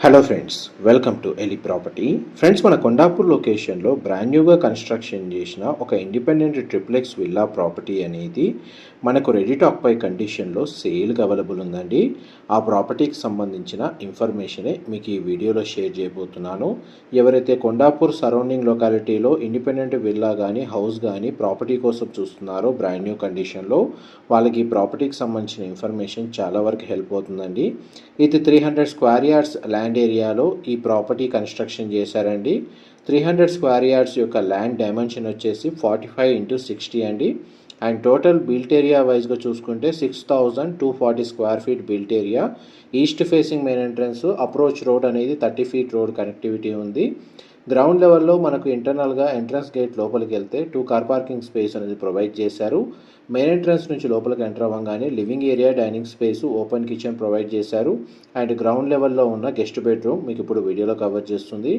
Hello friends, welcome to ఎలి property. Friends, మన కొండాపూర్ లొకేషన్లో బ్రాండ్ న్యూగా కన్స్ట్రక్షన్ చేసిన ఒక ఇండిపెండెంట్ ట్రిప్లెక్స్ విల్లా ప్రాపర్టీ అనేది మనకు రెడీ టు ఆక్యుపై కండిషన్లో సేల్కి అవైలబుల్ ఉందండి. ఆ ప్రాపర్టీకి సంబంధించిన ఇన్ఫర్మేషనే మీకు ఈ వీడియోలో షేర్ చేయబోతున్నాను. ఎవరైతే కొండాపూర్ సరౌండింగ్ లొకాలిటీలో ఇండిపెండెంట్ విల్లా కానీ హౌస్ కానీ ప్రాపర్టీ కోసం చూస్తున్నారో బ్రాండ్ న్యూ కండిషన్లో, వాళ్ళకి ఈ ప్రాపర్టీకి సంబంధించిన ఇన్ఫర్మేషన్ చాలా వరకు హెల్ప్ అవుతుందండి. ఇది 300 స్క్వేర్ యార్డ్స్ ల్యాండ్ ఏరియాలో ఈ ప్రాపర్టీ కన్స్ట్రక్షన్ చేశారండి. 300 స్క్వేర్ యార్డ్స్ యొక్క ల్యాండ్ డైమెన్షన్ వచ్చేసి 45x60 అండి. అండ్ టోటల్ బిల్ట్ ఏరియా వైజ్గా చూసుకుంటే 6240 square feet built area. East facing main entrance, approach road అనేది 30 ఫీట్ రోడ్ కనెక్టివిటీ ఉంది. గ్రౌండ్ లెవెల్లో మనకు ఇంటర్నల్గా ఎంట్రన్స్ గేట్ లోపలికి వెళ్తే 2 కార్ పార్కింగ్ స్పేస్ అనేది ప్రొవైడ్ చేశారు. మెయిన్ ఎంట్రన్స్ నుంచి లోపలికి ఎంటర్ అవ్వగానే living area, dining space, open kitchen provide చేశారు. అండ్ గ్రౌండ్ లెవెల్లో ఉన్న గెస్ట్ బెడ్రూమ్ మీకు ఇప్పుడు వీడియోలో కవర్ చేస్తుంది.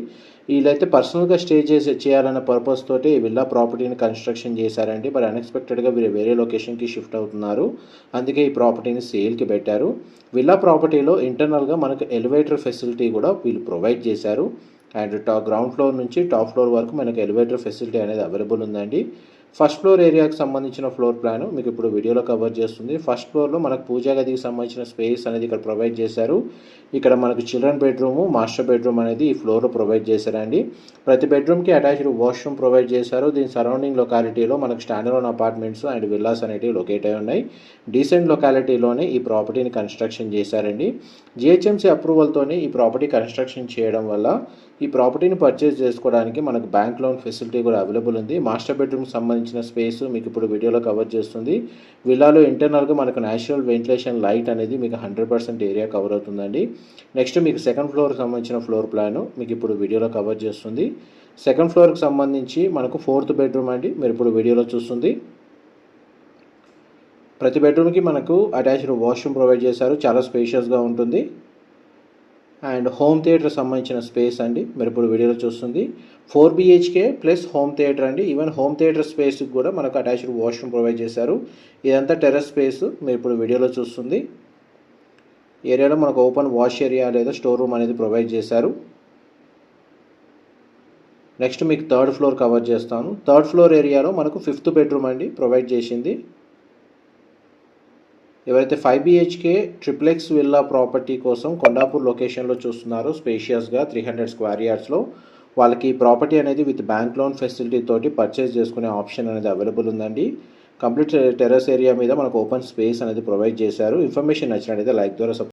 వీళ్ళైతే పర్సనల్గా స్టే చేయాలన్న పర్పస్ తోటి ఈ విల్లా ప్రాపర్టీని కన్స్ట్రక్షన్ చేశారండి. మరి అన్ఎక్స్పెక్టెడ్గా వీరు వేరే లొకేషన్కి షిఫ్ట్ అవుతున్నారు, అందుకే ఈ ప్రాపర్టీని సేల్కి పెట్టారు. విల్లా ప్రాపర్టీలో ఇంటర్నల్గా మనకు ఎలివేటర్ ఫెసిలిటీ కూడా వీళ్ళు ప్రొవైడ్ చేశారు. అండ్ గ్రౌండ్ ఫ్లోర్ నుంచి టాప్ ఫ్లోర్ వరకు మనకు ఎలివేటర్ ఫెసిలిటీ అనేది అవైలబుల్ ఉందండి. ఫస్ట్ ఫ్లోర్ ఏరియాకి సంబంధించిన ఫ్లోర్ ప్లాన్ మీకు ఇప్పుడు వీడియోలో కవర్ చేస్తుంది. ఫస్ట్ ఫ్లోర్లో మనకు పూజా గదికి సంబంధించిన స్పేస్ అనేది ఇక్కడ ప్రొవైడ్ చేశారు. ఇక్కడ మనకు చిల్డ్రన్ బెడ్రూము, మాస్టర్ బెడ్రూమ్ అనేది ఈ ఫ్లోర్లో ప్రొవైడ్ చేశారండి. ప్రతి బెడ్రూమ్కి అటాచ్డ్ వాష్రూమ్ ప్రొవైడ్ చేశారు. దీని సరౌండింగ్ లొకాలిటీలో మనకు స్టాండర్డ్ అపార్ట్మెంట్స్ అండ్ విల్లాస్ అనేవి లొకేట్ అయి ఉన్నాయి. డీసెంట్ లొకాలిటీలోనే ఈ ప్రాపర్టీని కన్స్ట్రక్షన్ చేశారండి. జిహెచ్ఎంసీ అప్రూవల్తోనే ఈ ప్రాపర్టీ కన్స్ట్రక్షన్ చేయడం వల్ల ఈ ప్రాపర్టీని పర్చేస్ చేసుకోవడానికి మనకు బ్యాంక్ లోన్ ఫెసిలిటీ కూడా అవైలబుల్ ఉంది. మాస్టర్ బెడ్రూమ్కి సంబంధించిన స్పేస్ మీకు ఇప్పుడు వీడియోలో కవర్ చేస్తుంది. విల్లాలో ఇంటర్నల్గా మనకు న్యాచురల్ వెంటిలేషన్ లైట్ అనేది మీకు 100% ఏరియా కవర్ అవుతుందండి. నెక్స్ట్ మీకు సెకండ్ ఫ్లోర్కి సంబంధించిన ఫ్లోర్ ప్లాన్ మీకు ఇప్పుడు వీడియోలో కవర్ చేస్తుంది. సెకండ్ ఫ్లోర్కి సంబంధించి మనకు 4th బెడ్రూమ్ అండి, మీరు ఇప్పుడు వీడియోలో చూస్తుంది. ప్రతి బెడ్రూమ్కి మనకు అటాచ్డ్ వాష్రూమ్ ప్రొవైడ్ చేశారు, చాలా స్పేషియస్గా ఉంటుంది. అండ్ హోమ్ థియేటర్ సంబంధించిన స్పేస్ అండి, మీరు ఇప్పుడు వీడియోలో చూస్తుంది. 4 BHK ప్లస్ హోమ్ థియేటర్ అండి. ఈవెన్ హోమ్ థియేటర్ స్పేస్కి కూడా మనకు అటాచ్డ్ వాష్రూమ్ ప్రొవైడ్ చేశారు. ఇదంతా టెర్రస్ స్పేస్, మీరు ఇప్పుడు వీడియోలో చూస్తుంది. ఏరియాలో మనకు ఓపెన్ వాష్ ఏరియా లేదా స్టోర్ రూమ్ అనేది ప్రొవైడ్ చేశారు. నెక్స్ట్ మీకు 3rd ఫ్లోర్ కవర్ చేస్తాను. 3rd ఫ్లోర్ ఏరియాలో మనకు 5th బెడ్రూమ్ అండి ప్రొవైడ్ చేసింది. ఎవరైతే 5 BHK ట్రిప్లెక్స్ విల్లా ప్రాపర్టీ కోసం కొండాపూర్ లొకేషన్లో చూస్తున్నారో స్పేషియస్గా 300 స్క్వేర్ యార్డ్స్లో, వాళ్ళకి ఈ ప్రాపర్టీ అనేది విత్ బ్యాంక్ లోన్ ఫెసిలిటీ తోటి పర్చేస్ చేసుకునే ఆప్షన్ అనేది అవైలబుల్ ఉందండి. కంప్లీట్ టెర్రస్ ఏరియా మీద మనకు ఓపెన్ స్పేస్ అనేది ప్రొవైడ్ చేశారు. ఇన్ఫర్మేషన్ నచ్చినట్లయితే లైక్ ద్వారా